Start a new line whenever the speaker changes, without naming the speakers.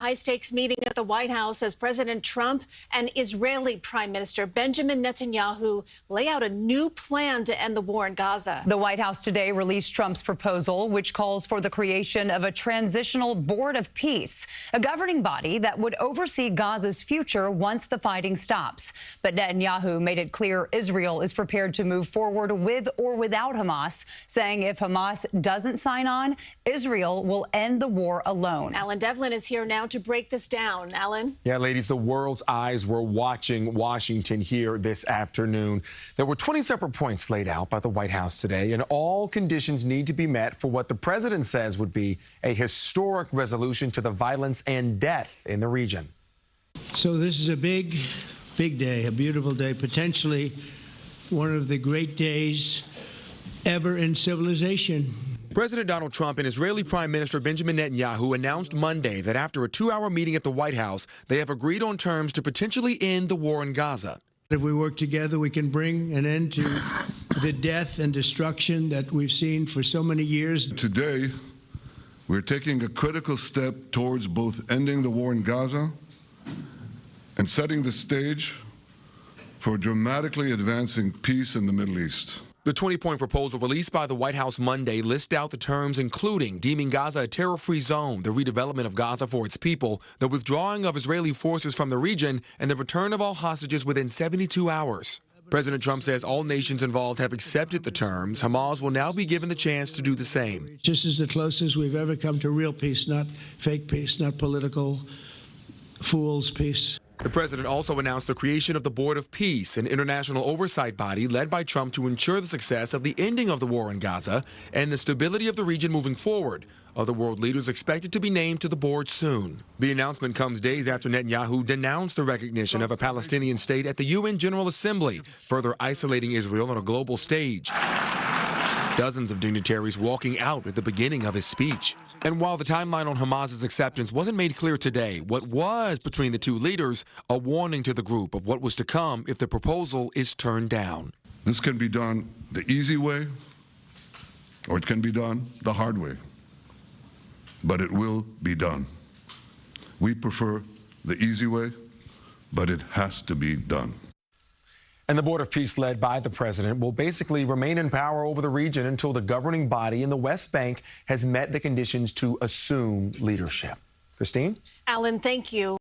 high-stakes meeting at the White House as President Trump and Israeli Prime Minister Benjamin Netanyahu lay out a new plan to end the war in Gaza.
The White House today released Trump's proposal, which calls for the creation of a transitional board of peace, a governing body that would oversee Gaza's future once the fighting stops. But Netanyahu made it clear Israel is prepared to move forward with or without Hamas, saying if Hamas doesn't sign on, Israel will end the war alone.
Devlin is here now to break this down. Alan?
Yeah, ladies, the world's eyes were watching Washington here this afternoon. There were 20 separate points laid out by the White House today, and all conditions need to be met for what the president says would be a historic resolution to the violence and death in the region.
So this is a big day, a beautiful day, potentially one of the great days ever in civilization.
President Donald Trump and Israeli Prime Minister Benjamin Netanyahu announced Monday that after a 2-hour meeting at the White House, they have agreed on terms to potentially end the war in Gaza.
If we work together, we can bring an end to the death and destruction that we've seen for so many years.
Today, we're taking a critical step towards both ending the war in Gaza and setting the stage for dramatically advancing peace in the Middle East.
The 20-point proposal released by the White House Monday lists out the terms including deeming Gaza a terror-free zone, the redevelopment of Gaza for its people, the withdrawing of Israeli forces from the region, and the return of all hostages within 72 hours. President Trump says all nations involved have accepted the terms. Hamas will now be given the chance to do the same.
This is the closest we've ever come to real peace, not fake peace, not political fool's peace.
The president also announced the creation of the Board of Peace, an international oversight body led by Trump to ensure the success of the ending of the war in Gaza and the stability of the region moving forward. Other world leaders expected to be named to the board soon. The announcement comes days after Netanyahu denounced the recognition of a Palestinian state at the UN General Assembly, further isolating Israel on a global stage. Dozens of dignitaries walking out at the beginning of his speech. And while the timeline on Hamas's acceptance wasn't made clear today, what was between the two leaders a warning to the group of what was to come if the proposal is turned down.
This can be done the easy way, or it can be done the hard way. But it will be done. We prefer the easy way, but it has to be done.
And the Board of Peace, led by the president, will basically remain in power over the region until the governing body in the West Bank has met the conditions to assume leadership. Christine?
Alan, thank you.